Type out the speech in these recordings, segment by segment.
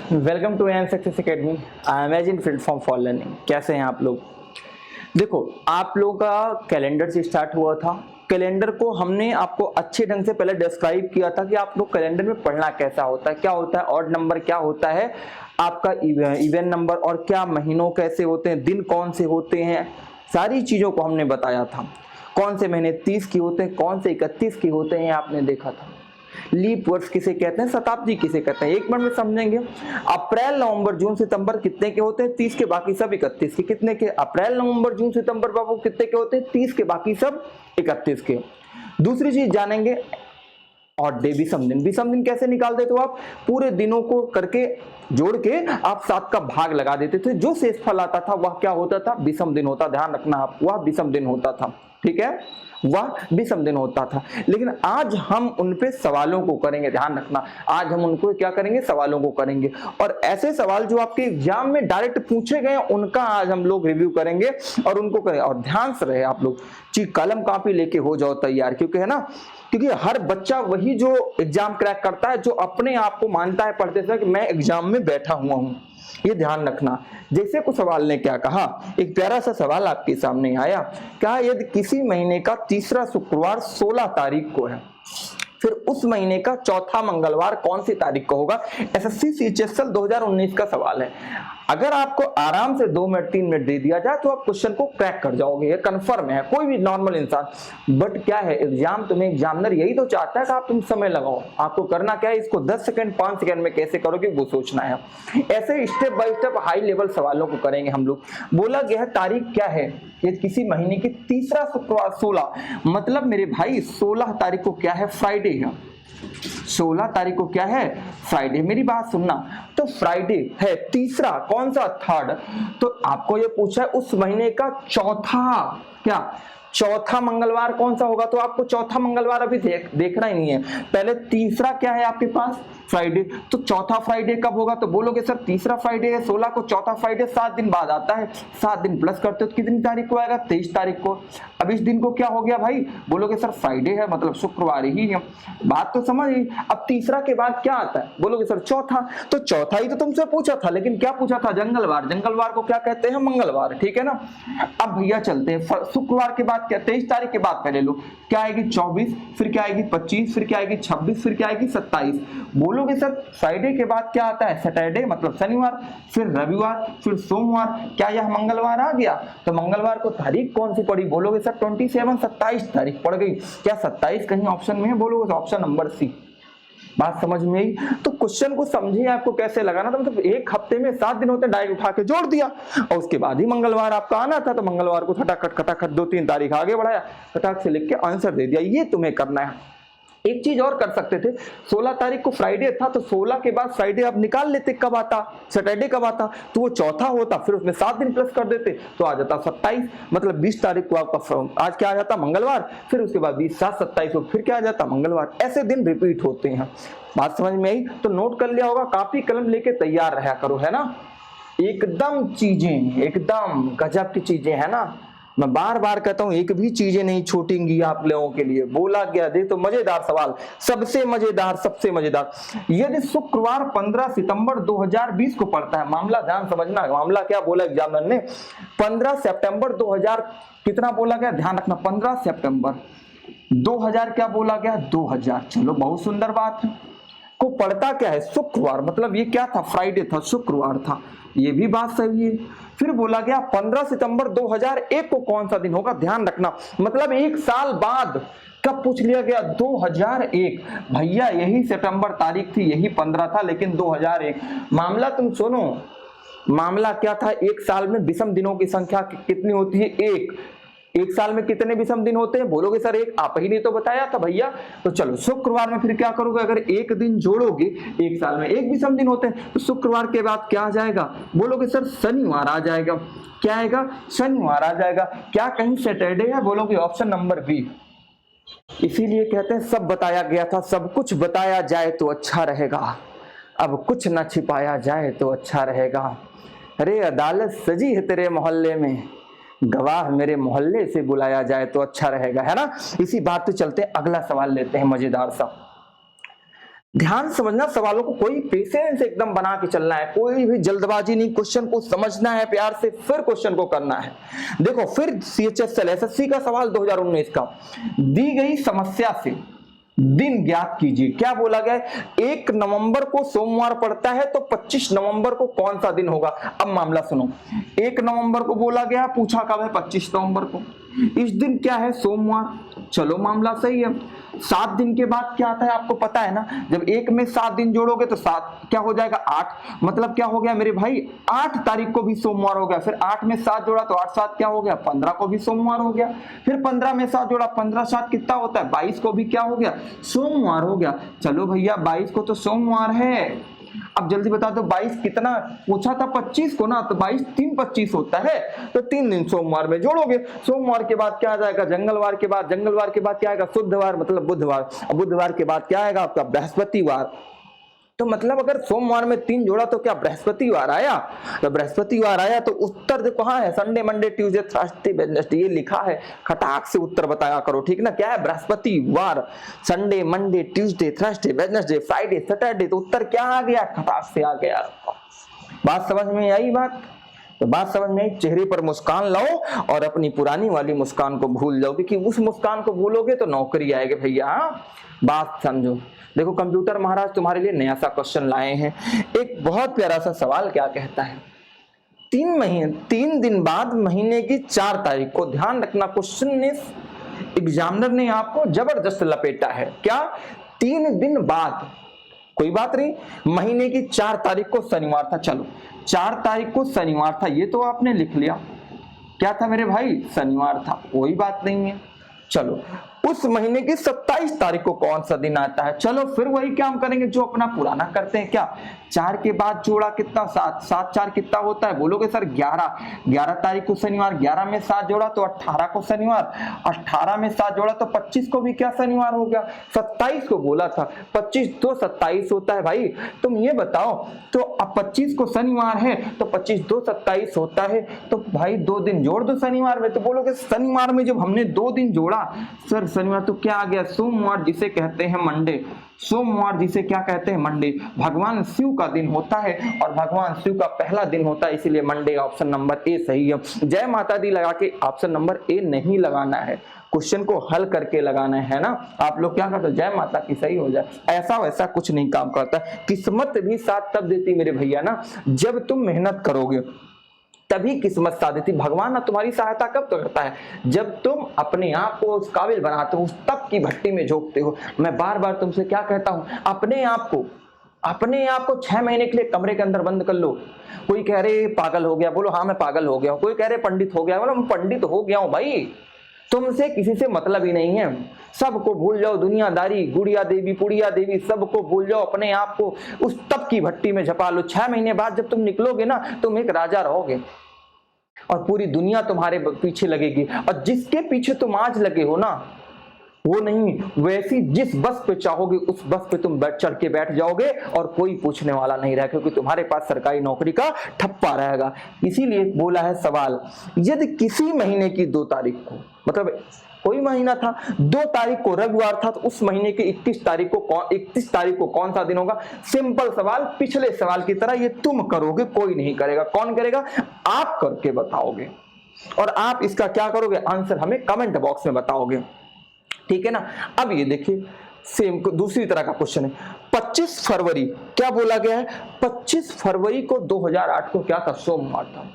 Welcome to an success academy. I am as in platform for learning. कैसे हैं आप लोग? देखो, आप लोगों का कैलेंडर से स्टार्ट हुआ था। कैलेंडर को हमने आपको अच्छे ढंग से पहले डिस्क्राइब किया था कि आप लोग कैलेंडर में पढ़ना कैसा होता है, क्या होता है ऑड नंबर, क्या होता है आपका इवन नंबर, और क्या महीनों कैसे होते हैं, दिन कौन से होते हैं, सारी चीज़ों को हमने बताया था। कौन से महीने 30 की होते हैं, कौन से 31 की होते हैं, आपने देखा था। लीप वर्ष किसे कहते हैं, शताब्दी किसे कहते हैं, एक मिनट में समझेंगे। अप्रैल नवंबर जून सितंबर कितने के होते हैं? 30 के, बाकी सब 31 के। कितने के? अप्रैल नवंबर जून सितंबर बाबू कितने के होते हैं? 30 के, बाकी सब 31 के। दूसरी चीज जानेंगे, और डे विषम दिन। विषम दिन कैसे निकालते? तो आप पूरे दिनों को करके जोड़ के आप 7 का भाग लगा देते थे, जो शेषफल आता था वह क्या होता था? विषम दिन होता। ध्यान रखना आप, वह विषम दिन होता था। ठीक है, वह विषम दिन होता था। लेकिन आज हम उन पे सवालों को करेंगे। ध्यान रखना, आज हम उनको क्या करेंगे? सवालों को करेंगे। और ऐसे सवाल जो आपके एग्जाम में डायरेक्ट पूछे गए उनका आज हम लोग रिव्यू करेंगे और उनको करेंगे। और ध्यान से रहे आप लोग, कलम कापी लेके हो जाओ तैयार, क्योंकि है ना, क्योंकि हर बच्चा वही जो एग्जाम क्रैक करता है जो अपने आप को मानता है पढ़ते समय कि मैं एग्जाम में बैठा हुआ हूं। ये ध्यान रखना। जैसे कुछ सवाल ने क्या कहा, एक प्यारा सा सवाल आपके सामने आया, कहा यदि किसी महीने का तीसरा शुक्रवार 16 तारीख को है, फिर उस महीने का चौथा मंगलवार कौन सी तारीख को होगा? एसएससी सीएचएसएल 2019 का सवाल है। अगर आपको आराम से 2 मिनट 3 मिनट दे दिया जाए तो आप क्वेश्चन को क्रैक कर जाओगे, ये कंफर्म है, कोई भी नॉर्मल इंसान। बट क्या है, एग्जाम तुम्हें, एग्जामिनर यही तो चाहता है कि आप तुम समय लगाओ। आपको करना क्या है, इसको 10 सेकंड 5 सेकंड में कैसे करोगे वो सोचना है। ऐसे step by step high level सवालों को करेंगे हम लोग। बोला गया है तारीख क्या है, ये किसी महीने की तीसरा शुक्रवार 16, मतलब मेरे भाई 16 तारीख को क्या है? फ्राइडे है। 16 तारीख को क्या है? फ्राइडे। मेरी बात सुनना, तो फ्राइडे है तीसरा, कौन सा? थर्ड। तो आपको ये पूछा है उस महीने का चौथा, क्या चौथा मंगलवार कौन सा होगा? तो आपको चौथा मंगलवार अभी देखना ही नहीं है। पहले तीसरा क्या है आपके पास? फ्राइडे। तो चौथा फ्राइडे कब होगा? तो बोलोगे सर तीसरा फ्राइडे है 16 को, चौथा फ्राइडे 7 दिन बाद आता है। 7 दिन प्लस करते हो तो कितनी तारीख को आएगा? 23 तारीख को। अब इस दिन को क्या हो गया भाई? बोलोगे सर फ्राइडे है, मतलब शुक्रवार ही है। बात तो समझ गई। अब तीसरा के बाद क्या आता है? बोलोगे सर चौथा। तो चौथा ही तो तुमसे पूछा था, लेकिन क्या पूछा था? जंगलवार। जंगलवार को क्या कहते हैं? मंगलवार। ठीक है ना। अब भैया चलते हैं, शुक्रवार के बाद क्या? 23 तारीख के बाद पहले लो, क्या आएगी? 24, फिर क्या आएगी? 25, फिर क्या आएगी? 26, फिर क्या आएगी? 27। बोलोगे सर फ्राइडे के बाद क्या आता है? सैटरडे, मतलब शनिवार, फिर रविवार, फिर सोमवार। क्या यह मंगलवार आ गया? तो मंगलवार को तारीख कौन सी पड़ी? बोलोगे सर 27, 27 तारीख पड़ गई। क्या 27 कहीं ऑप्शन में है? बोलोगे ऑप्शन नंबर सी। बात समझ में आई? तो क्वेश्चन को समझिए आपको कैसे लगाना था। मतलब एक हफ्ते में 7 दिन होते हैं, डायरेक्ट उठा के जोड़ दिया और उसके बाद ही मंगलवार आपका आना था, तो मंगलवार को खटाखट 2-3 तारीख आगे बढ़ाया, फटाक से लिख के आंसर दे दिया। ये तुम्हें करना है। एक चीज और कर सकते थे, 16 तारीख को फ्राइडे था तो 16 के बाद फ्राइडे आप निकाल लेते, कब आता? सैटरडे कब आता? तो वो चौथा होता, फिर उसमें 7 दिन प्लस कर देते तो आ जाता 27, मतलब 20 तारीख को आपका आज क्या आ जाता? मंगलवार। फिर उसके बाद 20, 7, 27 को फिर क्या आ जाता? मंगलवार। ऐसे दिन रिपीट होते हैं। बात समझ में आई? तो नोट कर लिया होगा, कापी कलम लेके तैयार रहा करो, है ना। एकदम चीजें एकदम गजब की चीजें, है ना। मैं बार बार कहता हूं, एक भी चीजें नहीं छूटेंगी आप लोगों के लिए। बोला गया, देख तो मजेदार सवाल, सबसे मजेदार, सबसे मजेदार। यदि शुक्रवार 15 सितंबर 2020 को पड़ता है, मामला ध्यान समझना, मामला क्या बोला एग्जामिनर ने? 15 सितंबर 2000 कितना बोला गया? ध्यान रखना, 15 सितंबर 2000 क्या बोला गया? 2000। चलो बहुत सुंदर बात है। को पड़ता क्या है? शुक्रवार, मतलब ये क्या था? फ्राइडे था, शुक्रवार था। ये भी बात सही है। फिर बोला गया 15 सितंबर 2001 को कौन सा दिन होगा? ध्यान रखना, मतलब 1 साल बाद। कब पूछ लिया गया? 2001। भैया यही सितंबर तारीख थी, यही 15 था, लेकिन 2001। मामला तुम सुनो, मामला क्या था? 1 साल में विषम दिनों की संख्या कितनी होती है? 1। 1 साल में कितने विषम दिन होते हैं? बोलोगे सर 1, आप ही ने तो बताया था भैया। तो चलो शुक्रवार में फिर क्या करोगे? अगर 1 दिन जोड़ोगे, 1 साल में 1 विषम दिन होते हैं, तो शुक्रवार के बाद क्या आ जाएगा? बोलोगे सर शनिवार आ जाएगा। क्या आएगा? शनिवार आ जाएगा। क्या कहीं सैटरडे है? बोलोगे ऑप्शन नंबर बी। इसीलिए कहते हैं सब बताया गया था, सब कुछ बताया जाए तो अच्छा रहेगा, अब कुछ न छिपाया जाए तो अच्छा रहेगा। अरे अदालत सजी है तेरे मोहल्ले में, गवाह मेरे मोहल्ले से बुलाया जाए तो अच्छा रहेगा, है ना। इसी बात पे चलते अगला सवाल लेते हैं, मजेदार सा। ध्यान समझना, सवालों को कोई पेशेंस एकदम बना के चलना है, कोई भी जल्दबाजी नहीं, क्वेश्चन को समझना है प्यार से, फिर क्वेश्चन को करना है। देखो फिर CHSL SSC का सवाल 2019 का, दी गई समस्या से दिन ज्ञात कीजिए। क्या बोला गया है? 1 नवंबर को सोमवार पड़ता है तो 25 नवंबर को कौन सा दिन होगा? अब मामला सुनो, 1 नवंबर को बोला गया, पूछा कब है? 25 नवंबर को। इस दिन क्या है? सोमवार। चलो मामला सही है। 7 दिन के बाद क्या आता है आपको पता है ना, जब 1 में 7 दिन जोड़ोगे तो 7 क्या हो जाएगा? 8। मतलब क्या हो गया मेरे भाई? 8 तारीख को भी सोमवार हो गया। फिर 8 में 7 जोड़ा तो 8 7 क्या हो गया? 15 को भी सोमवार हो गया। फिर 15 में 7 जोड़ा, 15 7 कितना होता है? 22 को भी क्या हो गया? सोमवार हो गया। चलो भैया 22 को तो सोमवार है। अब जल्दी बता दो 22 कितना? पूछा था 25 को ना, तो 22 3 25 होता है, तो 3 दिन सोमवार में जोड़ोगे। सोमवार के बाद क्या आ जाएगा? जंगलवार के बाद, जंगलवार के बाद क्या आएगा? शुद्धवार मतलब बुधवार। अब बुधवार के बाद क्या आएगा आपका? बृहस्पतिवार। तो मतलब अगर सोमवार में 3 जोड़ा तो क्या बृहस्पतिवार आया? तो बृहस्पतिवार आया तो उत्तर देखो कहाँ है? Sunday Monday Tuesday Thursday Wednesday, ये लिखा है, खटाक से उत्तर बताया करो, ठीक ना? क्या है? बृहस्पतिवार। Sunday Monday Tuesday Thursday Wednesday Friday Saturday, तो उत्तर क्या आ गया? खटाक से आ गया। बात समझ में आई? बात तो बात समझ में आई। चेहरे पर मुस्कान लाओ और अपनी पुरानी वाली मुस्कान को भूल जाओ, क्योंकि उस मुस्कान को भूलोगे तो नौकरी आएगी भैया। बात समझो। देखो कंप्यूटर महाराज तुम्हारे लिए नया सा क्वेश्चन लाए हैं। एक बहुत प्यारा सा सवाल क्या कहता है? 3 दिन बाद महीने की 4 तारीख को, ध्यान रखना क्वेश्चन ने, एग्जामिनर ने आपको जबरदस्त लपेटा है। क्या? 3 दिन बाद, कोई बात नहीं, महीने की 4 तारीख को शनिवार था। चलो 4 तारीख को शनिवार था, ये तो आपने लिख लिया। क्या था मेरे भाई? शनिवार था, कोई बात नहीं है। चलो उस महीने की 27 तारीख को कौन सा दिन आता है? चलो फिर वही काम करेंगे जो अपना पुराना करते हैं। क्या? 4 के बाद जोड़ा कितना? 7। 7 4 कितना होता है? बोलोगे सर 11। 11 तारीख को शनिवार, 11 में 7 जोड़ा तो 18 को शनिवार, 18 में 7 जोड़ा तो 25 को भी क्या शनिवार हो गया? 27 को बोला था, 25 तो 27 होता है भाई। तुम ये बताओ, तो अब 25 को शनिवार है तो 25 2 27 होता है, तो भाई 2 दिन जोड़ दो शनिवार में। तो बोलोगे शनिवार में जब हमने 2 दिन जोड़ा सर शनिवार, तो क्या आ गया? सोमवार, जिसे कहते हैं मंडे। सोमवार जिसे क्या कहते हैं? मंडे। भगवान शिव का दिन होता है और भगवान शिव का पहला दिन होता है, इसीलिए मंडे। ऑप्शन नंबर ए सही है। जय माता दी लगा के ऑप्शन नंबर ए नहीं लगाना है, क्वेश्चन को हल करके लगाना है ना। आप लोग क्या करते हो? जय माता की सही हो जाए, ऐसा वैसा कुछ नहीं काम करता। किस्मत भी साथ तब देती मेरे भैया ना, जब तुम मेहनत करोगे तभी किस्मत साथ देती। भगवान ना तुम्हारी सहायता कब तो करता है? जब तुम अपने आप को उस काबिल बनाते हो, उस तप की भट्टी में झोंकते हो। मैं बार बार तुमसे क्या कहता हूं? अपने आप को 6 महीने के लिए कमरे के अंदर बंद कर लो। कोई कह रहे पागल हो गया, बोलो हाँ मैं पागल हो गया हूं। कोई कह रहे पंडित हो गया, बोलो मैं पंडित हो गया हूं। भाई तुमसे किसी से मतलब ही नहीं है, सबको भूल जाओ, दुनियादारी, गुड़िया देवी पुड़िया देवी सबको भूल जाओ, अपने आप को उस तप की भट्टी में झपा लो। 6 महीने बाद जब तुम निकलोगे ना, तुम एक राजा रहोगे और पूरी दुनिया तुम्हारे पीछे लगेगी। और जिसके पीछे तुम आज लगे हो ना, वो नहीं, वैसी जिस बस पे चाहोगे उस बस पे तुम चढ़ के बैठ जाओगे और कोई पूछने वाला नहीं रहेगा, क्योंकि तुम्हारे पास सरकारी नौकरी का ठप्पा रहेगा। इसीलिए बोला है सवाल, यदि किसी महीने की 2 तारीख को, मतलब कोई महीना था, 2 तारीख को रविवार था, तो उस महीने की 31 तारीख को कौन सा दिन होगा? सिंपल सवाल, पिछले सवाल की तरह ये तुम करोगे, कोई नहीं करेगा। कौन करेगा? आप करके बताओगे, और आप इसका क्या करोगे? आंसर हमें कमेंट बॉक्स में बताओगे, ठीक है ना। अब ये देखिए सेम दूसरी तरह का क्वेश्चन है। 25 फरवरी क्या बोला गया है? 25 फरवरी को 2008 को क्या था? सोमवार था।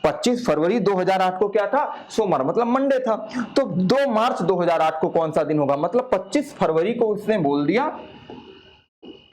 25 फरवरी 2008 को क्या था? सोमवार, मतलब मंडे था। तो 2 मार्च 2008 को कौन सा दिन होगा? मतलब 25 फरवरी को उसने बोल दिया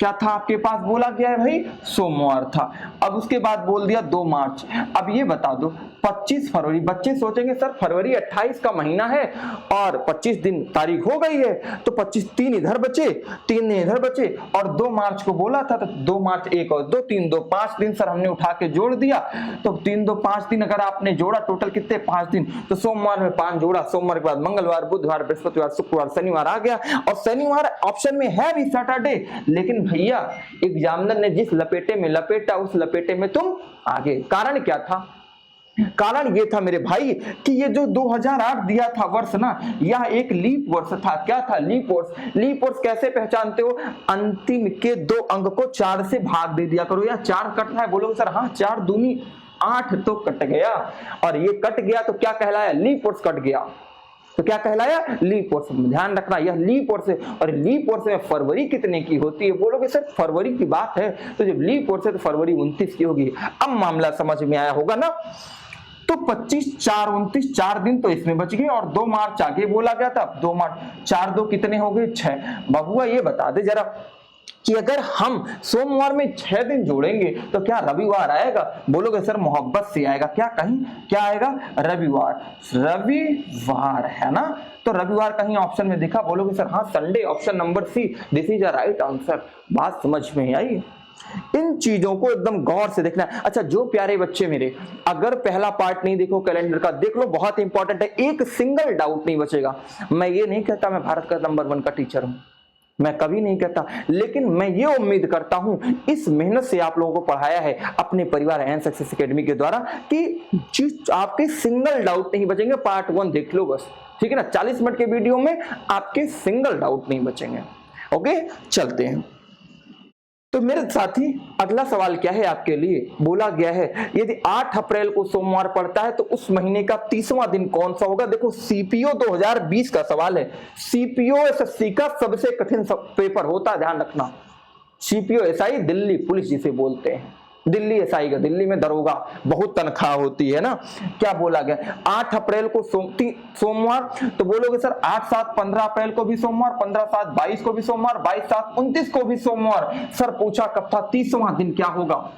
क्या था आपके पास? बोला गया है भाई सोमवार था। अब उसके बाद बोल दिया 2 मार्च। अब ये बता दो 25 फरवरी, बच्चे सोचेंगे सर फरवरी 28 का महीना है और 25 दिन तारीख हो गई है, तो 25 3 इधर बचे, 3 इधर बचे, और 2 मार्च को बोला था, तो 2 मार्च 1 और 2 3 2 5 दिन सर हमने उठा के जोड़ दिया। तो 3 2 5 दिन अगर आपने जोड़ा, टोटल कितने? 5 दिन। तो सोमवार में 5 जोड़ा, सोमवार के बाद मंगलवार, बुधवार, बृहस्पतिवार, शुक्रवार, शनिवार आ गया। और शनिवार ऑप्शन में है भी सैटरडे, लेकिन भैया एग्जामिनर ने जिस लपेटे में लपेटा, उस लपेटे में तुम आगे। कारण क्या था? कारण ये था मेरे भाई कि ये जो 2008 दिया था वर्ष ना, यह एक लीप वर्ष था। क्या था? लीप वर्ष। लीप वर्ष कैसे पहचानते हो? अंतिम के 2 अंक को 4 से भाग दे दिया करो। या 4 कट रहा है, बोलोगे सर हाँ 4 दूनी 8 तो कट गया, और ये कट गया तो क्या कहलाया? लीप वर्ष कट गया तो क्या कहलाया? लीप वर्ष। ध्यान रखना यह लीप वर्ष है, और लीप वर्ष में फरवरी कितने की होती है? बोलोगे सर फरवरी की बात है, तो जब लीप वर्ष है तो फरवरी 29 की होगी। अब मामला समझ में आया होगा ना। तो 25 4 29 4 दिन तो इसमें बच गए, और 2 मार्च आगे बोला गया था। 2 मार्च 4 2 कितने हो गए? 6। बबुआ ये बता दे जरा कि अगर हम सोमवार में 6 दिन जोड़ेंगे तो क्या रविवार आएगा? बोलोगे सर मोहब्बत से आएगा। क्या कहीं क्या आएगा? रविवार। रविवार है ना, तो रविवार कहीं ऑप्शन में देखा? बोलोगे सर हाँ Sunday, option number C, this is a right answer. बात समझ में आई? इन चीजों को एकदम गौर से देखना है। अच्छा जो प्यारे बच्चे मेरे, अगर पहला पार्ट नहीं देखो कैलेंडर का, देख लो, बहुत इंपॉर्टेंट है, एक सिंगल डाउट नहीं बचेगा। मैं ये नहीं कहता मैं भारत का नंबर 1 का टीचर हूं, मैं कभी नहीं कहता, लेकिन मैं ये उम्मीद करता हूं इस मेहनत से आप लोगों को पढ़ाया है अपने परिवार एंड सक्सेस एकेडमी के द्वारा कि आपके सिंगल डाउट नहीं बचेंगे। पार्ट 1 देख लो बस, ठीक है ना। 40 मिनट के वीडियो में आपके सिंगल डाउट नहीं बचेंगे। ओके, चलते हैं। तो मेरे साथी अगला सवाल क्या है आपके लिए? बोला गया है यदि 8 अप्रैल को सोमवार पड़ता है तो उस महीने का 30वां दिन कौन सा होगा? देखो सीपीओ 2020 का सवाल है। सीपीओ एसएससी का सबसे कठिन पेपर होता है, ध्यान रखना। सीपीओ एसआई दिल्ली पुलिस जिसे बोलते हैं, दिल्ली एसआई का, दिल्ली में दरोगा, बहुत तनख्वाह होती है ना। क्या बोला गया? 8 अप्रैल को सोमवार, तो बोलोगे सर 8 7 15 अप्रैल को भी सोमवार, 15 7 22 को भी सोमवार, 22 7 29 को भी सोमवार। सर पूछा कब था? 30वां दिन क्या होगा?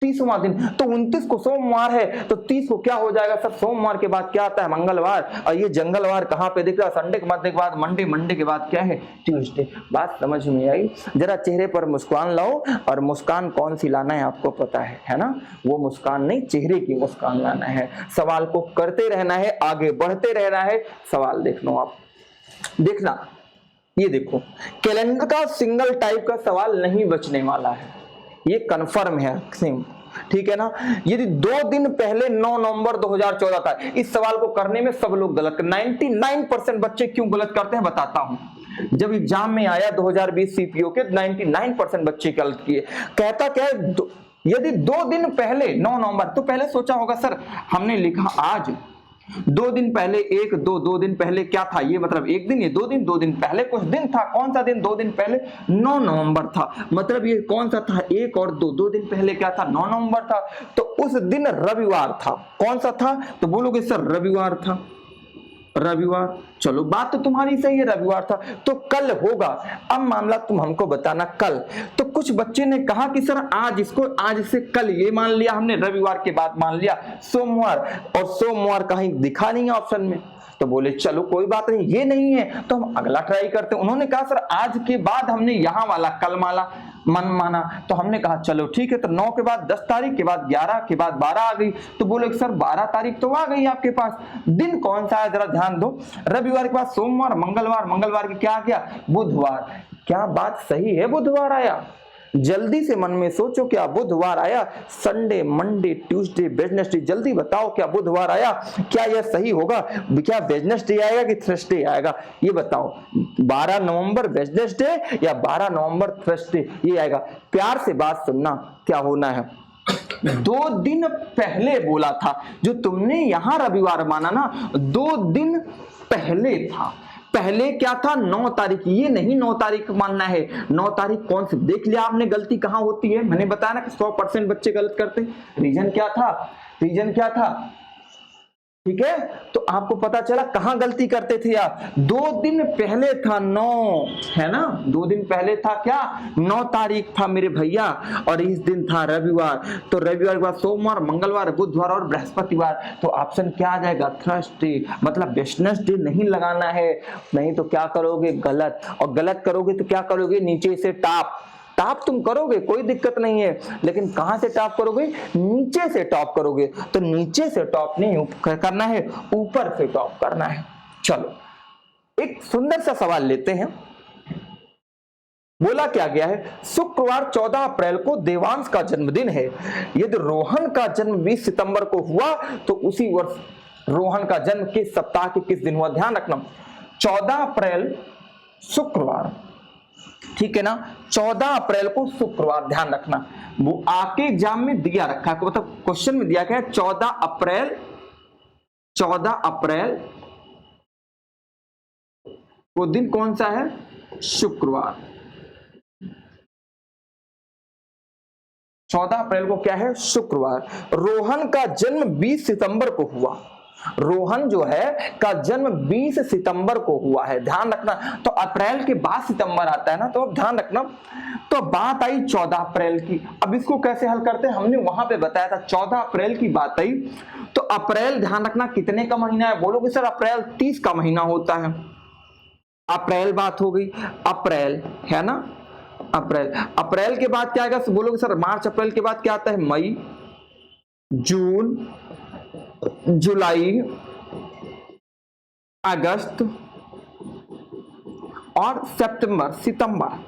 30वां दिन, तो 29 को सोमवार है तो 30 को क्या हो जाएगा? सर सोमवार के बाद क्या आता है? मंगलवार। और ये जंगलवार कहां पे दिख रहा है? संडे के बाद मंडे, मंडे के बाद क्या है? ट्यूसडे। बात समझ में आई? जरा चेहरे पर मुस्कान लाओ, और मुस्कान कौन सी लाना है आपको पता है ना? वो मुस्कान नहीं, चेहरे की मुस्कान लाना है। सवाल को करते रहना है, आगे बढ़ते रहना है। सवाल देख लो आप, देखना ये देखो, कैलेंडर का सिंगल टाइप का सवाल नहीं बचने वाला है, ये कंफर्म है सेम, ठीक है ना। यदि 2 दिन पहले 9 नवंबर 2014 का, इस सवाल को करने में सब लोग गलत, 99% बच्चे क्यों गलत करते हैं बताता हूं। जब एग्जाम में आया 2020 सीपीओ के 99% बच्चे गलत किए। कहता क्या है? यदि 2 दिन पहले 9 नवंबर, तो पहले सोचा होगा सर हमने लिखा आज, 2 दिन पहले 1 2 2 दिन पहले क्या था? ये मतलब 1 दिन, ये 2 दिन, 2 दिन पहले कुछ दिन था। कौन सा दिन? 2 दिन पहले 9 नवंबर था, मतलब ये कौन सा था? 1 और 2, 2 दिन पहले क्या था? 9 नवंबर था, तो उस दिन रविवार था। कौन सा था? तो बोलोगे सर रविवार था, रविवार। चलो बात तो तुम्हारी सही है, रविवार था, तो कल होगा। अब मामला तुम हमको बताना कल। तो कुछ बच्चे ने कहा कि सर आज, इसको आज से कल, ये मान लिया हमने, रविवार के बाद मान लिया सोमवार, और सोमवार कहीं दिखा नहीं है ऑप्शन में। तो बोले चलो कोई बात नहीं, ये नहीं है तो हम अगला ट्राई करते हैं। उन्होंने कहा सर आज के बाद हमने यहां वाला कल माला मन माना, तो हमने कहा चलो ठीक है। तो 9 के बाद 10 तारीख के बाद 11 के बाद 12 आ गई, तो बोले सर 12 तारीख तो आ गई आपके पास, दिन कौन सा है जरा ध्यान दो। रविवार के बाद सोमवार, मंगलवार, मंगलवार के क्या आ गया? बुधवार। क्या बात सही है? बुधवार आया। जल्दी से मन में सोचो, क्या बुधवार आया? संडे, मंडे, ट्यूसडे, वेडनेसडे, जल्दी बताओ क्या बुधवार आया? क्या यह सही होगा? क्या वेडनेसडे आएगा कि थर्सडे आएगा? ये बताओ, 12 नवंबर वेडनेसडे या 12 नवंबर थर्सडे, ये आएगा। प्यार से बात सुनना, क्या होना है? 2 दिन पहले बोला था, जो तुमने यहां रविवार माना ना, 2 दिन पहले था। पहले क्या था? 9 तारीख। ये नहीं 9 तारीख मानना है। 9 तारीख कौन सी? देख लिया आपने गलती कहां होती है? मैंने बताया ना कि 100% बच्चे गलत करते। रीजन क्या था? रीजन क्या था? ठीक है, तो आपको पता चला कहां गलती करते थे आप। 2 दिन पहले था 9, है ना, 2 दिन पहले था क्या? 9 तारीख था मेरे भैया, और इस दिन था रविवार। तो रविवार के बाद सोमवार, मंगलवार, बुधवार और बृहस्पतिवार। तो ऑप्शन क्या आ जाएगा? थर्सडे, मतलब वेडनेसडे नहीं लगाना है, नहीं तो क्या करोगे? गलत। और गलत करोगे तो क्या करोगे? नीचे से टॉप तुम करोगे, कोई दिक्कत नहीं है, लेकिन कहां से टॉप करोगे? नीचे से टॉप करोगे। तो नीचे से टॉप नहीं करना है, ऊपर से टॉप करना है। चलो एक सुंदर सा सवाल लेते हैं। बोला क्या गया है, शुक्रवार 14 अप्रैल को देवांश का जन्मदिन है। यदि रोहन का जन्म 20 सितंबर को हुआ तो उसी वर्ष रोहन का जन्म किस सप्ताह के किस दिन हुआ। ध्यान रखना 14 अप्रैल शुक्रवार, ठीक है ना, 14 अप्रैल को शुक्रवार, ध्यान रखना। वो आपके एग्जाम में दिया रखा है, मतलब क्वेश्चन में दिया गया है 14 अप्रैल वो दिन कौन सा है, शुक्रवार। 14 अप्रैल को क्या है, शुक्रवार। रोहन का जन्म 20 सितंबर को हुआ। रोहन जो है का जन्म 20 सितंबर को हुआ है, ध्यान रखना। तो अप्रैल के बाद सितंबर आता है ना, तो अब ध्यान रखना। तो बात आई 14 अप्रैल की, अब इसको कैसे हल करते हैं, हमने वहां पे बताया था 14 अप्रैल की बात आई। तो अप्रैल ध्यान रखना कितने का महीना है, बोलोगे सर अप्रैल 30 का महीना होता है। अप्रैल बात हो गई, अप्रैल है ना, अप्रैल के बाद क्या आएगा, बोलोगे सर मार्च अप्रैल के बाद क्या आता है, मई, जून, जुलाई, अगस्त और सितंबर।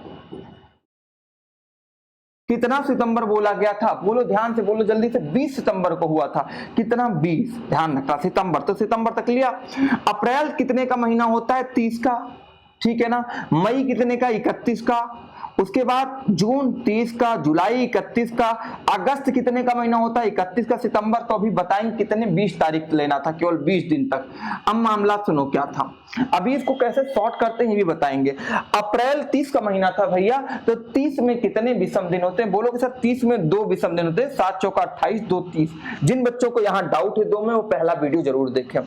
कितना सितंबर बोला गया था, बोलो ध्यान से, बोलो जल्दी से, 20 सितंबर को हुआ था। कितना, 20, ध्यान रखना, सितंबर, तो सितंबर तक लिया। अप्रैल कितने का महीना होता है, 30 का, ठीक है ना। मई कितने का, 31 का। उसके बाद जून 30 का, जुलाई 31 का, अगस्त कितने का महीना होता है, 31 का। सितंबर तो अभी बताएंगे कितने, 20 तारीख लेना था, केवल 20 दिन तक। अब मामला सुनो क्या था, अभी इसको कैसे सॉर्ट करते हैं ये भी बताएंगे। अप्रैल 30 का महीना था भैया, तो 30 में कितने विषम दिन होते हैं, बोलोगे सर 30 में 2 विषम दिन होते हैं, 7 चौका 28, 2 30। जिन बच्चों को यहाँ डाउट है 2 में, वो पहला वीडियो जरूर देखें।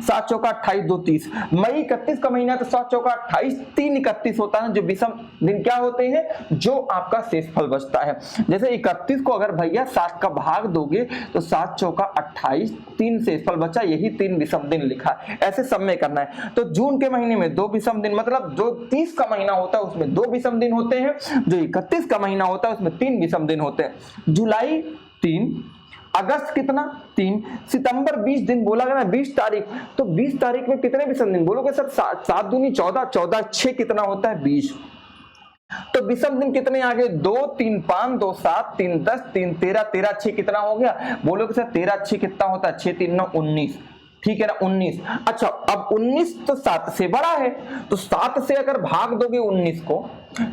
7 चौका 28, 2 30। मई 31 का महीना, तो 7 चौका 28, 3 31 होता है, जो विषम दिन क्या होते हैं, जो आपका शेषफल बचता है। जैसे 31 को अगर भैया 7 का भाग दोगे तो 7 चौका 28, 3 शेषफल बचा, यही 3 विषम दिन लिखा। ऐसे सब में करना है। तो जून के महीने में 2 विषम दिन, मतलब जो 30 का महीना होता है उसमें 2 विषम दिन होते हैं, जो 31 का महीना होता है उसमें 3 विषम दिन होते हैं। जुलाई 3, अगस्त कितना, 3, सितंबर 20 दिन बोला गया ना, 20 तारीख, तो 20 तारीख में कितने विषम दिन, बोलोगे सर 7 दूनी 14, 14 6 कितना होता है, 20। तो विषम दिन कितने आ गए, 2 3 5, 2 7, 3 10, 3 13, 13 6 कितना हो गया, बोलोगे सर 13 6 कितना होता है, 6 3 9 19, ठीक है ना, 19। अच्छा अब 19 तो 7 से बड़ा है, तो 7 से अगर भाग दोगे 19 को,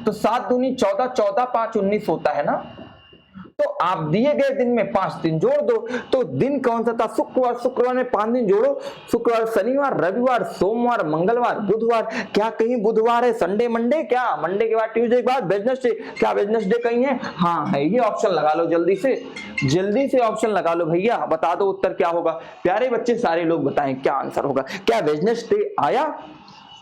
तो 7 दूनी 14, 14 5 19 होता है ना। तो आप दिए गए दिन में 5 दिन जोड़ दो, तो दिन कौन सा था, शुक्रवार। शुक्रवार में 5 दिन जोड़ो, शुक्रवार, शनिवार, रविवार, सोमवार, मंगलवार, बुधवार। क्या कहीं बुधवार है, संडे मंडे, क्या मंडे के बाद ट्यूसडे के बाद वेडनेसडे, क्या वेडनेसडे कहीं है, हाँ है, ये ऑप्शन लगा लो, जल्दी से ऑप्शन लगा लो भैया, बता दो उत्तर क्या होगा। प्यारे बच्चे सारे लोग बताएं क्या आंसर होगा, क्या वेडनेसडे आया,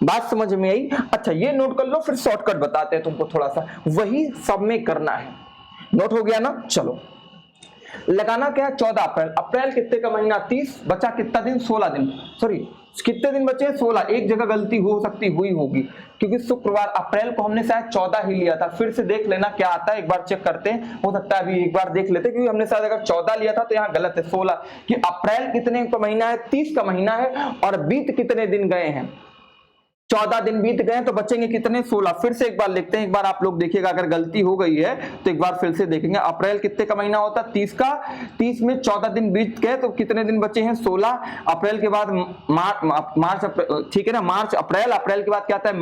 बात समझ में आई। अच्छा ये नोट कर लो, फिर शॉर्टकट बताते हैं तुमको, थोड़ा सा वही सब में करना है। नोट हो गया ना, चलो लगाना क्या है, 14 अप्रैल। अप्रैल कितने का महीना, 30, बचा कितना दिन, 16 दिन, सॉरी कितने दिन बचे, 16। एक जगह गलती हो सकती हुई होगी, क्योंकि शुक्रवार, अप्रैल को हमने शायद 14 ही लिया था। फिर से देख लेना क्या आता है, एक बार चेक करते हैं, हो सकता है अभी एक बार देख लेते, क्योंकि हमने शायद अगर 14 लिया था तो यहाँ गलत है, 16। कि अप्रैल कितने का महीना है, 30 का महीना है, और बीत कितने दिन गए हैं, 14 दिन बीत गए, तो बचेंगे कितने, 16। फिर से एक बार लिखते हैं, एक बार आप लोग देखिएगा, अगर गलती हो गई है तो एक बार फिर से देखेंगे। अप्रैल कितने का महीना होता है, 30 का, 30 में 14 दिन बीत गए, तो कितने दिन बचे हैं, 16। अप्रैल के बाद मार्च, ठीक है ना, मार्च, अप्रैल, अप्रैल के बाद क्या आता है,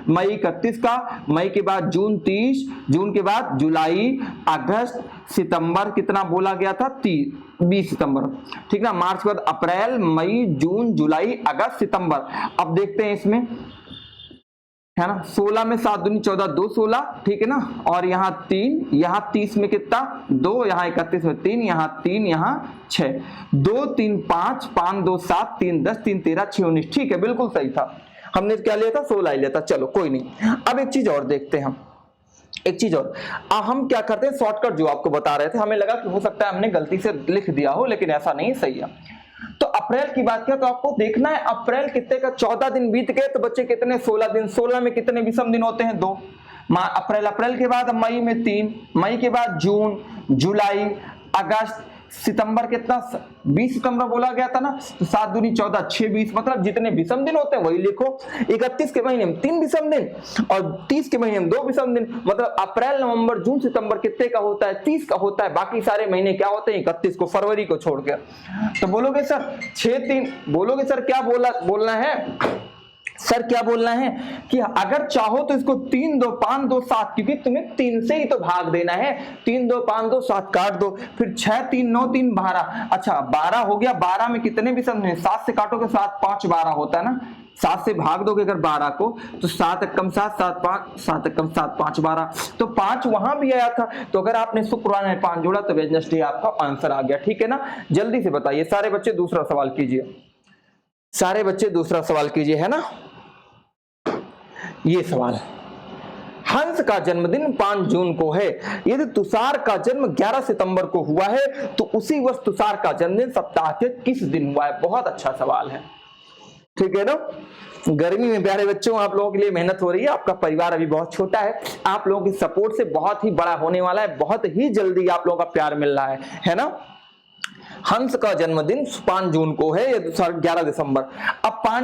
मई 31 का, मई के बाद जून 30, जून के बाद जुलाई, अगस्त, सितंबर, कितना बोला गया था, 20 सितंबर, ठीक ना। मार्च के बाद अप्रैल, मई, जून, जुलाई, अगस्त, सितंबर। अब देखते हैं इसमें, है ना, 16 में 7 दूनी 14, 2 16, ठीक है ना, और यहाँ 3, यहाँ 30 में कितना, 2, यहाँ 31 में 3, यहाँ 3, यहाँ 6, 2 3 5, 5 2 7, 3 10, 3 13, 6 19, ठीक है, बिल्कुल सही था। हमने क्या लिया था, 16 ही लिया था, चलो कोई नहीं। अब एक चीज और देखते हैं हम, एक चीज और, हम क्या करते हैं, शॉर्टकट जो आपको बता रहे थे, हमें लगा कि हो सकता है हमने गलती से लिख दिया हो, लेकिन ऐसा नहीं, सही है। तो अप्रैल की बात किया, तो आपको देखना है अप्रैल कितने का, 14 दिन बीत गए, तो बच्चे कितने, 16 दिन। 16 में कितने विषम दिन होते हैं, 2। अप्रैल के बाद मई में 3, मई के बाद जून, जुलाई, अगस्त, सितंबर कितना 20 सितंबर बोला गया था ना, तो 7 दूनी 14 6 20, मतलब जितने विषम दिन होते हैं वही लिखो। 31 के महीने में 3 विषम दिन और 30 के महीने में 2 विषम दिन, मतलब अप्रैल नवंबर जून सितंबर कितने का होता है, 30 का होता है। बाकी सारे महीने क्या होते हैं 31 को, फरवरी को छोड़ के। तो बोलोगे सर 6-3, बोलोगे सर क्या बोलना है सर, क्या बोलना है कि अगर चाहो तो इसको 3 2 5 2 7, क्योंकि तुम्हें 3 से ही तो भाग देना है। 3 2 5 2 7 काट दो, फिर 6 3 9 3 12। अच्छा 12 हो गया, 12 में कितने विषम हैं, 7 से काटोगे 7 5 12 होता है ना, 7 से भाग दोगे अगर 12 को तो 7 एकम 7 7 5 7 एकम 7 5 12, तो 5 वहां भी आया था। तो अगर आपने शुक्रवार में 5 जोड़ा तो वेडनेसडे आपका आंसर आ गया। ठीक है ना, जल्दी से बताइए सारे बच्चे, दूसरा सवाल कीजिए, सारे बच्चे दूसरा सवाल कीजिए, है ना। ये सवाल, हंस का जन्मदिन 5 जून को है, यदि तुषार का जन्म 11 सितंबर को हुआ है तो उसी वर्ष तुषार का जन्मदिन सप्ताह के किस दिन हुआ है। बहुत अच्छा सवाल है, ठीक है ना। गर्मी में प्यारे बच्चों आप लोगों के लिए मेहनत हो रही है, आपका परिवार अभी बहुत छोटा है, आप लोगों की सपोर्ट से बहुत ही बड़ा होने वाला है, बहुत ही जल्दी आप लोगों का प्यार मिल रहा है ना। हंस का जन्मदिन 5 जून को है, 11 दिसंबर। अब 5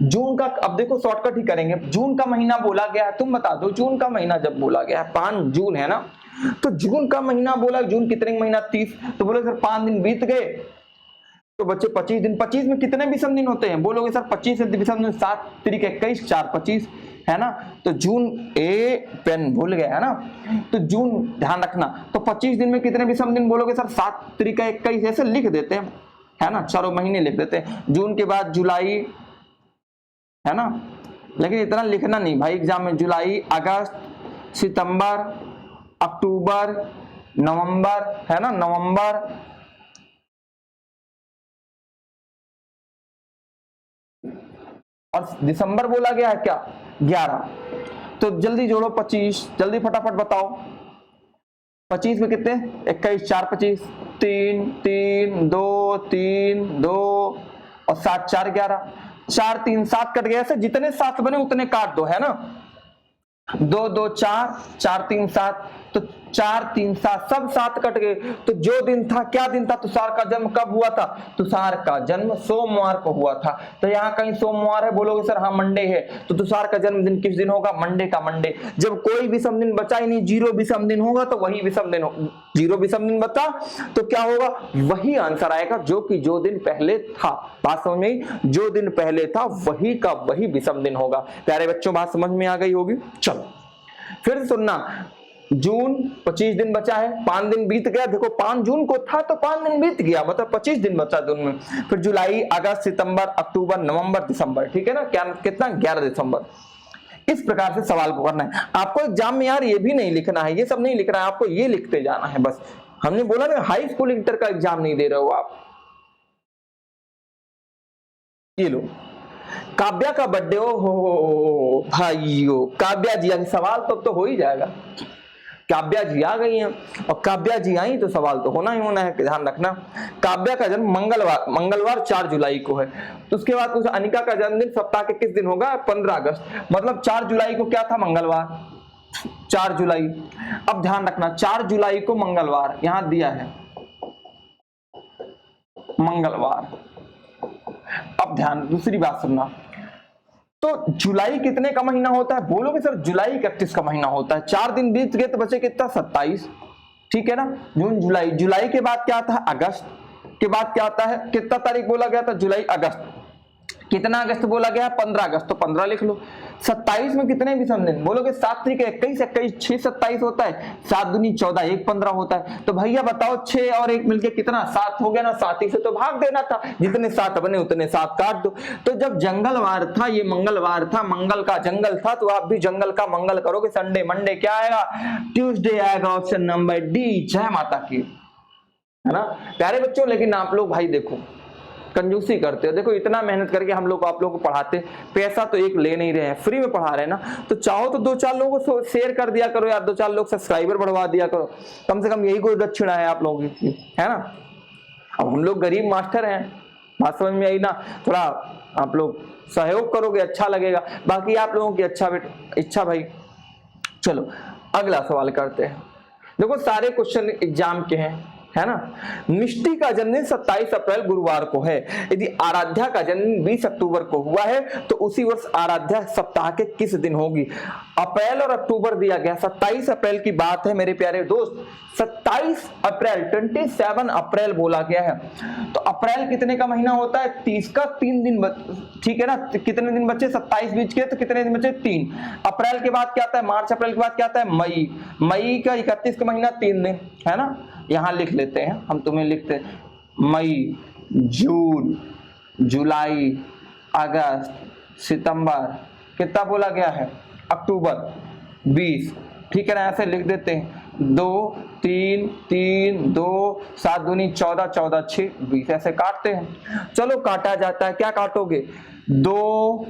जून का, अब देखो शॉर्टकट ही करेंगे, जून का महीना बोला गया है, तुम बता दो जून का महीना जब बोला गया है 5 जून है ना, तो जून का महीना बोला, जून कितने महीना 30, तो बोले सर 5 दिन बीत गए तो बच्चे 25 दिन। 25 में कितने विषम दिन होते हैं, बोलोगे सर 25 विषम दिन 7 तिरिक 21 4 25 है ना, तो जून पेन भूल गया है ना, तो जून ध्यान रखना। तो 25 दिन में कितने विषम दिन बोलोगे सर 7 तिरिक 21, ऐसे लिख देते हैं, है ना, चारों महीने लिख देते हैं। जून के बाद जुलाई, है ना, लेकिन इतना लिखना नहीं भाई एग्जाम में, जुलाई अगस्त सितंबर अक्टूबर नवंबर, है ना, नवंबर और दिसंबर बोला गया है क्या 11, तो जल्दी जोड़ो 25, जल्दी फटाफट बताओ। 25 में कितने 21 4 25, 3 3 2 3 2 और 7 4 11, 4 3 7 कट गया, ऐसे जितने 7 बने उतने काट दो, है ना, 2 2 4 4 3 7, तो 4 3 7 सब 7 कट गए। तो जो दिन था, क्या दिन था, तुषार का जन्म कब हुआ था, तुषार का जन्म सोमवार को हुआ था। तो यहाँ कहीं सोमवार है, बोलोगे सर हाँ मंडे है, तो तुषार का जन्मदिन किस दिन होगा, मंडे का मंडे। जब कोई विषम दिन बचा ही नहीं, 0 विषम दिन होगा तो वही विषम दिन, 0 विषम दिन बचा तो क्या होगा, वही आंसर आएगा जो कि जो दिन पहले था। बात समझ में, जो दिन पहले था वही का वही विषम दिन होगा। प्यारे बच्चों बात समझ में आ गई होगी। चलो फिर सुनना, जून 25 दिन बचा है, 5 दिन बीत गया, देखो 5 जून को था तो 5 दिन बीत गया, मतलब 25 दिन बचा जून में। फिर जुलाई अगस्त सितंबर अक्टूबर नवंबर दिसंबर, ठीक है ना, क्या कितना 11 दिसंबर। इस प्रकार से सवाल को करना है आपको एग्जाम में। यार ये भी नहीं लिखना है, ये सब नहीं लिखना है, आपको ये लिखते जाना है बस। हमने बोला ना हाई स्कूल इंटर का एग्जाम नहीं दे रहे हो आप। ये लो काव्या का बर्थडे, हो भाइयों, काव्या जी आ, सवाल तो हो ही जाएगा। काव्या जी आ गई हैं, और काव्या जी आई तो सवाल तो होना ही होना है, ध्यान रखना। काव्या का जन्म मंगलवार 4 जुलाई को है। तो उसके बाद उस अनिका का जन्मदिन सप्ताह के किस दिन होगा, 15 अगस्त, मतलब 4 जुलाई को क्या था, मंगलवार, 4 जुलाई। अब ध्यान रखना 4 जुलाई को मंगलवार यहां दिया है, मंगलवार। अब ध्यान दूसरी बात सुनना, तो जुलाई कितने का महीना होता है, बोलोगे सर जुलाई 31 का महीना होता है। 4 दिन बीत गए तो बचे कितना 27, ठीक है ना। जून जुलाई, जुलाई के बाद क्या आता है अगस्त, के बाद क्या आता है, कितना तारीख बोला गया था, जुलाई अगस्त, कितना अगस्त बोला गया 15 अगस्त, तो 15 लिख लो। 27 में कितने विषम दिन, बोलोगे 7 तिरिक 21 21 6 27 होता है, 7 दूनी 14 1 15 होता है। तो भैया बताओ 6 और 1 मिलके कितना 7 हो गया ना, 7 ही से तो भाग देना था, जितने 7 बने उतने 7 काट दो। तो जब जंगलवार था, ये मंगलवार था, मंगल का जंगल था, तो आप भी जंगल का मंगल करोगे, संडे मंडे क्या आएगा, ट्यूसडे आएगा, ऑप्शन नंबर डी। जय माता की, है ना प्यारे बच्चों। लेकिन आप लोग भाई देखो कंजूसी करते हो, देखो इतना मेहनत करके हम लोग आप लोगों को पढ़ाते, पैसा तो एक ले नहीं रहे हैं, फ्री में पढ़ा रहे हैं ना, तो चाहो तो 2-4 लोगों को शेयर कर दिया करो यार, 2-4 लोग सब्सक्राइबर बढ़वा दिया करो, कम से कम यही कोई दक्षिणा है आप लोगों की, है ना। अब हम लोग गरीब मास्टर हैं, बात समझ में आई ना, थोड़ा आप लोग सहयोग करोगे अच्छा लगेगा, बाकी आप लोगों की इच्छा भाई। चलो अगला सवाल करते हैं। देखो सारे क्वेश्चन एग्जाम के हैं, है ना। मिष्टी का जन्मदिन 27 अप्रैल गुरुवार को है। यदि आराध्या का जन्मदिन 20 अक्टूबर को हुआ है तो उसी वर्ष आराध्या सप्ताह के किस दिन होगी। अप्रैल और अक्टूबर दिया गया, 27 अप्रैल की बात है मेरे प्यारे दोस्त, 27 अप्रैल 27 अप्रैल बोला गया है। तो अप्रैल कितने का महीना होता है, 30 का 3 दिन, ठीक है ना। कितने दिन बचे, 27 बीच के, तो कितने दिन बचे, 3। अप्रैल के बाद क्या आता है, मार्च। अप्रैल के बाद क्या आता है, मई। मई का 31 का महीना 3 दिन, है ना। यहां लिख लेते हैं हम, तुम्हें लिखते हैं मई, जून, जुलाई, अगस्त, सितंबर, कितना बोला गया है, अक्टूबर, 20, ठीक है ना। ऐसे लिख देते हैं 2 3 3 2 7 दूनी 14 14 6 20, ऐसे काटते हैं। चलो काटा जाता है, क्या काटोगे, 2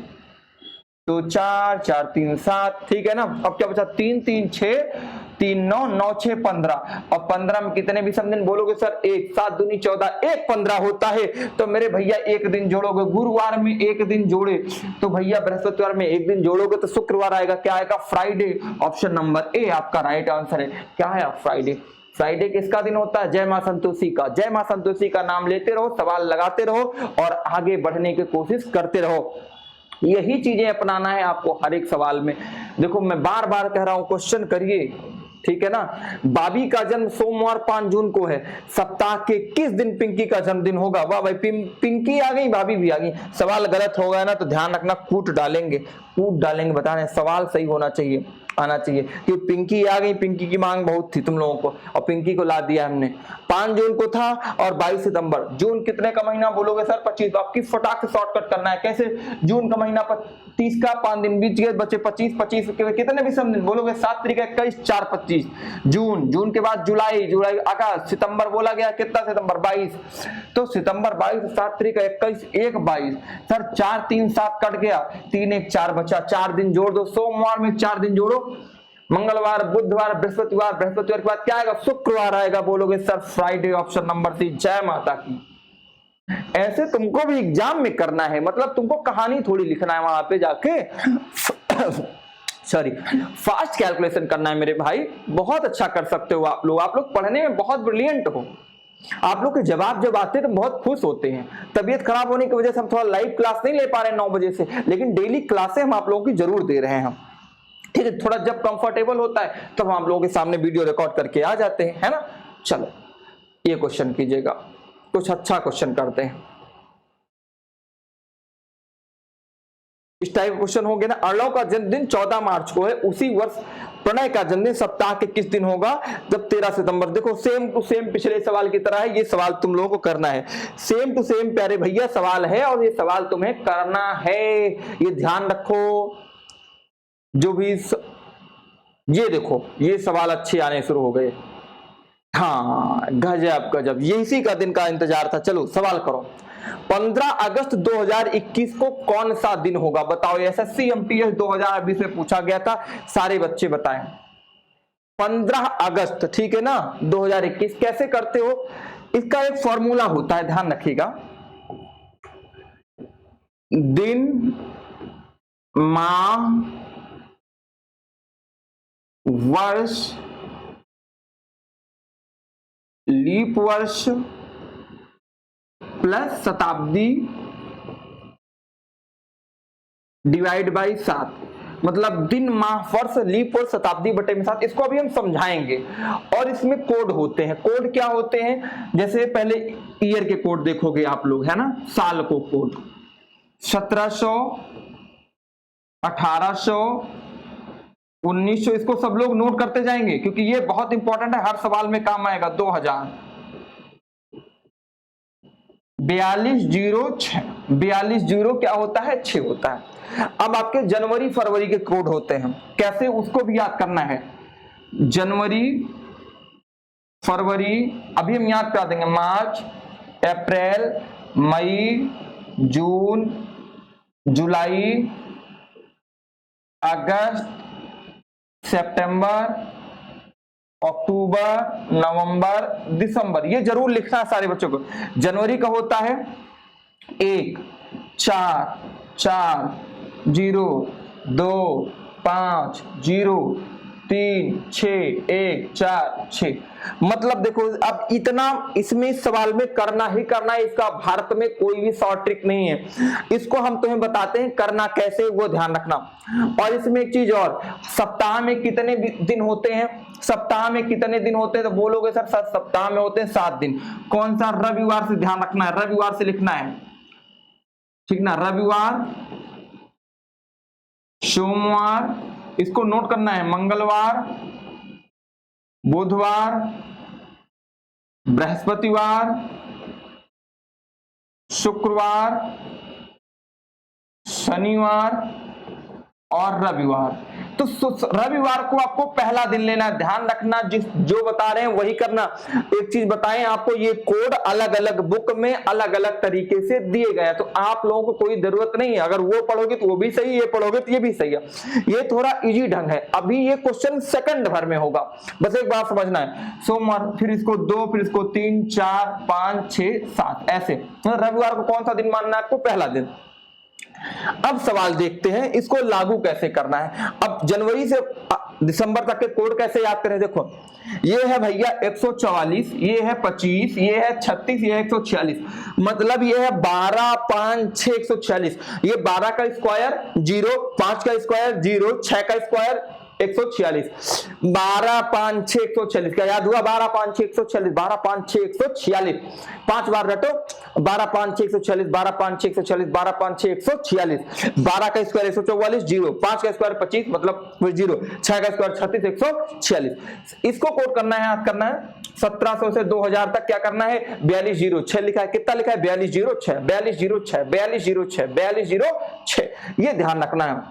2 4 4 3 7, ठीक है ना। अब क्या बचा, 3 3 6 3 9 9 6 15, और 15 में कितने भी सम दिन बोलोगे सर, 1, 7 दूनी 14, 1 15 होता है। तो मेरे भैया एक दिन जोड़ोगे, गुरुवार में एक दिन जोड़े तो भैया बृहस्पतिवार में एक दिन जोड़ोगे तो शुक्रवार आएगा, क्या आएगा, फ्राइडे। ऑप्शन नंबर ए आपका राइट आंसर है। क्या है, फ्राइडे। फ्राइडे किसका दिन होता है, जय मां संतोषी का। जय मां संतोषी का नाम लेते रहो, सवाल लगाते रहो और आगे बढ़ने की कोशिश करते रहो। यही चीजें अपनाना है आपको हर एक सवाल में। देखो मैं बार बार कह रहा हूं, क्वेश्चन करिए, ठीक है ना। बाबी का जन्म सोमवार 5 जून को है, सप्ताह के किस दिन पिंकी का जन्मदिन होगा। वाह भाई, पिंकी आ गई, भाभी भी आ गई। सवाल गलत हो गया ना तो ध्यान रखना, कूट डालेंगे बताने, सवाल सही होना चाहिए, आना चाहिए कि पिंकी आ गई। पिंकी की मांग बहुत थी तुम लोगों को और पिंकी को ला दिया हमने। 5 जून को था और 22 सितंबर। जून कितने का महीना बोलोगे सर, 25। तो आपकी फटाक से शॉर्टकट करना है, कैसे, जून का महीना 30 का 5 दिन बीच गए, बचे 25। 25 के कितने भी सम दिन बोलोगे, 7 3 21 4 25। जून के बाद जुलाई, अगस्त, सितंबर बोला गया, कितना सितंबर, 22। तो सितंबर 22, 7 3 21 1 22। सर 4 3 7 कट गया, 3 1 4 बचा, 4 दिन जोड़ दो। सोमवार में 4 दिन जोड़ो, मंगलवार, बुधवार, बृहस्पतिवार, बृहस्पतिवार के बाद क्या आएगा, शुक्रवार आएगा। बोलोगे sir Friday, option number C. जय माता की। ऐसे तुमको भी एग्जाम में करना है, मतलब तुमको कहानी थोड़ी लिखना है वहां पे जाके सॉरी, फास्ट कैलकुलेशन करना है मेरे भाई। बहुत अच्छा कर सकते हो आप लोग पढ़ने में बहुत ब्रिलियंट हो। आप लोग के जवाब जब आते हैं तो बहुत खुश होते हैं। तबीयत खराब होने की वजह से हम थोड़ा लाइव क्लास नहीं ले पा रहे हैं 9 बजे से, लेकिन डेली क्लासें हम आप लोगों की जरूर दे रहे हैं हम, ठीक है। थोड़ा जब कंफर्टेबल होता है तब हम आप लोगों के सामने वीडियो रिकॉर्ड करके आ जाते हैं, है ना। चलो ये क्वेश्चन कीजिएगा, कुछ अच्छा क्वेश्चन करते हैं। इस टाइप का क्वेश्चन हो गया ना। अर्णव का जन्मदिन 14 मार्च को है, उसी वर्ष प्रणय का जन्मदिन सप्ताह के किस दिन होगा, जब 13 सितंबर। देखो सेम टू सेम पिछले सवाल की तरह है, ये सवाल तुम लोगों को करना है। सेम टू सेम प्यारे भैया सवाल है और ये सवाल तुम्हें करना है, ये ध्यान रखो। जो भी ये देखो, ये सवाल अच्छे आने शुरू हो गए। हाँ गजब, ये इसी का दिन का इंतजार था। चलो सवाल करो। 15 अगस्त 2021 को कौन सा दिन होगा, बताओ। एसएससी एमटीएस 2020 में पूछा गया था, सारे बच्चे बताएं। 15 अगस्त, ठीक है ना, 2021 कैसे करते हो, इसका एक फॉर्मूला होता है, ध्यान रखिएगा। दिन, माह, वर्ष, लीप वर्ष प्लस शताब्दी डिवाइड बाई 7, मतलब दिन, माह, वर्ष, लीप वर्ष, शताब्दी बटे में 7। इसको अभी हम समझाएंगे। और इसमें कोड होते हैं। कोड क्या होते हैं, जैसे पहले ईयर के कोड देखोगे आप लोग, है ना। साल को कोड 1700, 1800, 1900, इसको सब लोग नोट करते जाएंगे क्योंकि ये बहुत इंपॉर्टेंट है, हर सवाल में काम आएगा। 2000, 4206, 42 क्या होता है, 6 होता है। अब आपके जनवरी फरवरी के कोड होते हैं, कैसे, उसको भी याद करना है। जनवरी, फरवरी, अभी हम याद करा देंगे। मार्च, अप्रैल, मई, जून, जुलाई, अगस्त, सितंबर, अक्टूबर, नवंबर, दिसंबर। ये जरूर लिखना है सारे बच्चों को। जनवरी का होता है 1 4 4 0 2 5 0 3 6 1 4 6। मतलब देखो अब इतना इसमें सवाल में करना ही करना है, इसका भारत में कोई भी शॉर्ट ट्रिक नहीं है। इसको हम तुम्हें बताते हैं करना कैसे, वो ध्यान रखना। और इसमें एक चीज और, सप्ताह में कितने दिन होते हैं, सप्ताह में कितने दिन होते हैं, तो बोलोगे सर सप्ताह में होते हैं 7 दिन। कौन सा? रविवार से ध्यान रखना है, रविवार से लिखना है, ठीक ना। रविवार, सोमवार, इसको नोट करना है, मंगलवार, बुधवार, बृहस्पतिवार, शुक्रवार, शनिवार और रविवार। तो रविवार को आपको पहला दिन लेना है, ध्यान रखना, जो बता रहे हैं वही करना। एक चीज बताएं आपको, ये कोड अलग अलग बुक में अलग अलग तरीके से दिए गए हैं, तो आप लोगों को कोई जरूरत नहीं है, अगर वो पढ़ोगे तो वो भी सही, ये पढ़ोगे तो ये भी सही है। ये थोड़ा इजी ढंग है। अभी ये क्वेश्चन सेकंड भर में होगा, बस एक बात समझना है। सोमवार, फिर इसको 2, फिर इसको 3 4 5 6 7 ऐसे। रविवार को कौन सा दिन मानना है आपको? पहला दिन। अब सवाल देखते हैं इसको लागू कैसे करना है। अब जनवरी से दिसंबर तक के कोड कैसे याद करें? देखो ये है भैया 144, ये है 25, ये है 36, ये है 146। मतलब ये है 12 5 6 146। ये 12 का स्क्वायर 0, 5 का स्क्वायर 0, 6 का स्क्वायर 146। 12 5 6 146 क्या याद हुआ? 12 5 6 146, 12 5 6 146। 5 बार रटो, 12 5 6 146, 12 5 6 146, 12 5 6 146। 12 का स्क्वायर 144 0, 5 का स्क्वायर 25 मतलब 0, 6 का स्क्वायर 36 146। इसको कोड करना है, याद करना है। 1700 से 2000 तक क्या करना है? 4206 लिखा है। कितना लिखा है? 4206 4206 4206 4206। ये ध्यान रखना है,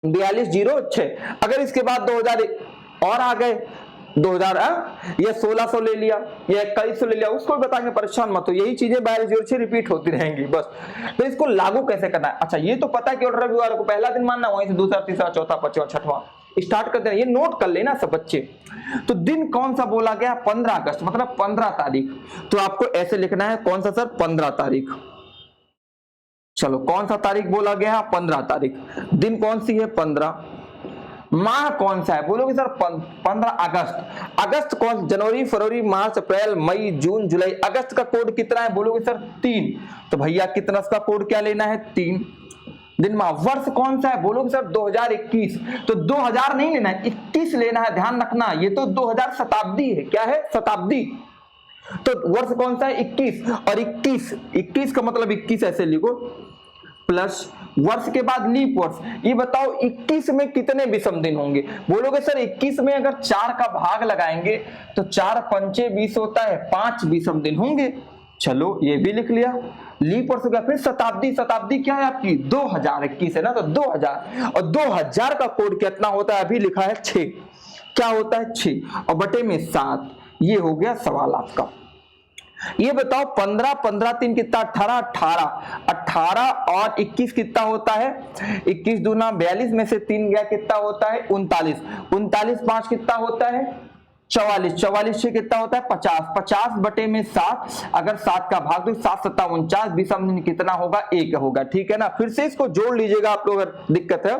4206। अगर इसके बाद 2000 और आ गए, 2000 ये 1600 ले लिया, ये 2100 ले लिया, उसको बताएंगे, परेशान मत हो, यही चीजें 4206 रिपीट होती रहेंगी बस। तो इसको लागू कैसे करना है? अच्छा ये तो पता है कि रविवार को पहला दिन मानना, वहीं से दूसरा, तीसरा, चौथा, पांचवा, छठवां स्टार्ट कर देना। ये नोट कर लेना सब बच्चे। तो दिन कौन सा बोला गया? 15 अगस्त, मतलब 15 तारीख। तो आपको ऐसे लिखना है, कौन सा सर? 15 तारीख। चलो कौन सा तारीख बोला गया? 15 तारीख। दिन कौन सी है? 15। माह कौन सा है? बोलोगे सर 15 अगस्त। अगस्त कौन? जनवरी, फरवरी, मार्च, अप्रैल, मई, जून, जुलाई। अगस्त का कोड कितना है? बोलोगे सर 3। तो भैया कितना का कोड क्या लेना है? 3 दिन। माह। वर्ष कौन सा है? बोलोगे सर 2021। तो 2000 नहीं लेना है, 21 लेना है, ध्यान रखना। ये तो 2000 शताब्दी है। क्या है? शताब्दी। तो वर्ष कौन सा है? 21। और 21 का मतलब 21 ऐसे लिखो, प्लस वर्ष के बाद लीप वर्ष। ये बताओ 21 में कितने विषम दिन होंगे? बोलोगे सर 21 में अगर 4 का भाग लगाएंगे तो 4 पंचे 20 होता है, 5 विषम दिन होंगे। चलो ये भी लिख लिया। लीप वर्ष हो गया। फिर शताब्दी, शताब्दी क्या है आपकी? 2021 है ना, तो 2000। और 2000 का कोड कितना होता है? अभी लिखा है 6। क्या होता है? 6 और बटे में 7। ये हो गया सवाल आपका। ये बताओ 15 15 3 कितना? 18 18 18 और 21 कितना होता है? 21 दूना 42 में से 3 गया, कितना होता है? 39 39 5 कितना होता है? 44 44 से कितना होता है? 50 50 बटे में 7। अगर 7 का भाग तो 7 7 49, विषम दिन कितना होगा? 1 होगा। ठीक है ना। फिर से इसको जोड़ लीजिएगा आप लोग, अगर दिक्कत है,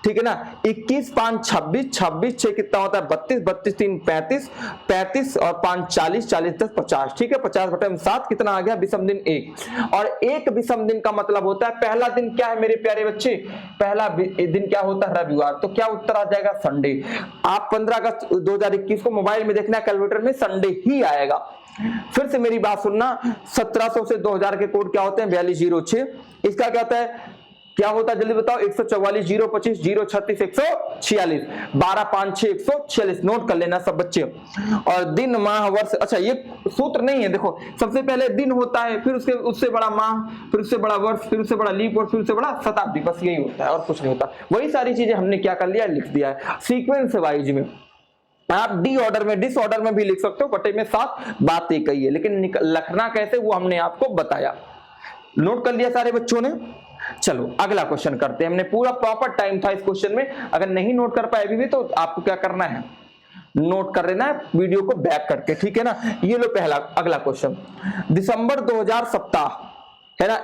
ठीक है ना। 21 5 26 26 6 कितना होता है? 32 32 3 35 35 और 5 40 40 10 50। ठीक है। 50 बटे में 7 कितना आ गया? विषम दिन 1। और एक विषम दिन का मतलब होता है, पहला दिन क्या है मेरे प्यारे बच्चे? पहला दिन क्या होता है? रविवार। तो क्या उत्तर आ जाएगा? संडे। आप 15 अगस्त 2021 को मोबाइल में देखना, कैलकुलेटर में संडे ही आएगा। फिर से मेरी बात सुनना, 1700 से 2000 के कोड क्या होते हैं? 4206। इसका क्या होता है? क्या होता है जल्दी बताओ? 144 0 25 0 36 146। 12 5 6 146। नोट कर लेना सब बच्चे। और दिन, माह, वर्ष। अच्छा ये सूत्र नहीं है, देखो सबसे पहले दिन होता है, फिर उससे बड़ा माह, फिर उससे बड़ा वर्ष, फिर उससे बड़ा लीप वर्ष, फिर उससे बड़ा शताब्दी। बस यही होता है और कुछ नहीं होता। वही सारी चीजें हमने क्या कर लिया? लिख दिया है सीक्वेंस वाइज में। आप डी ऑर्डर में, डिस ऑर्डर में भी लिख सकते हो, बटे में 7। बात एक ही है, लेकिन लिखना कैसे वो हमने आपको बताया। नोट कर लिया सारे बच्चों ने? चलो अगला क्वेश्चन करते हैं। हमने पूरा प्रॉपर टाइम था इस क्वेश्चन में। अगर नहीं नोट कर पाए अभी भी, तो आपको क्या करना है? नोट कर लेना है वीडियो को बैक करके। ठीक है ना। ये लो पहला, अगला क्वेश्चन। दिसंबर 2000 सप्ताह है ना,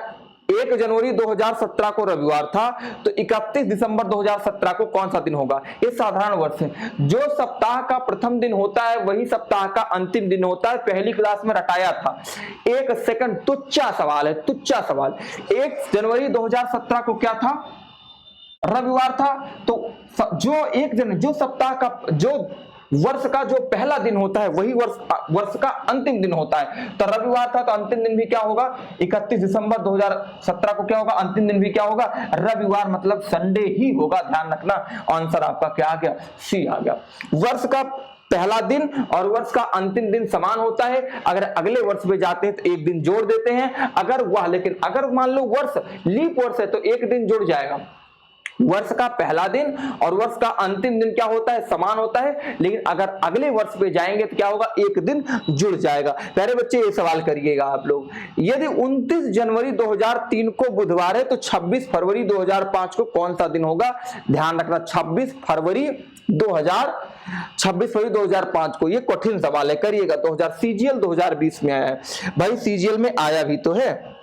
1 जनवरी 2017 को रविवार था, तो 31 दिसंबर 2017 को कौन सा दिन होगा? ये साधारण वर्ष है। जो सप्ताह का प्रथम दिन होता है वही सप्ताह का अंतिम दिन होता है, पहली क्लास में रटाया था। 1 सेकंड, तुच्चा सवाल है, तुच्चा सवाल। 1 जनवरी 2017 को क्या था? रविवार था। तो जो सप्ताह का, जो वर्ष का जो पहला दिन होता है वही वर्ष का अंतिम दिन होता है। तो रविवार था तो अंतिम दिन भी क्या होगा? 31 दिसंबर 2017 को क्या होगा? अंतिम दिन भी क्या होगा? रविवार, मतलब संडे ही होगा। ध्यान रखना, आंसर आपका क्या आ गया? सी आ गया। वर्ष का पहला दिन और वर्ष का अंतिम दिन समान होता है। अगर अगले वर्ष में जाते हैं तो एक दिन जोड़ देते हैं। लेकिन अगर मान लो वर्ष लीप वर्ष है तो एक दिन जुड़ जाएगा। वर्ष का पहला दिन और वर्ष का अंतिम दिन क्या होता है? समान होता है। लेकिन अगर अगले वर्ष पे जाएंगे तो क्या होगा? एक दिन जुड़ जाएगा। प्यारे बच्चे, ये सवाल करिएगा आप लोग। यदि 29 जनवरी 2003 को बुधवार है तो 26 फरवरी 2005 को कौन सा दिन होगा? ध्यान रखना, 26 फरवरी 2005 को। ये कठिन सवाल है, करिएगा। 2000 CGL 2020 में आया है भाई, CGL में आया भी तो है।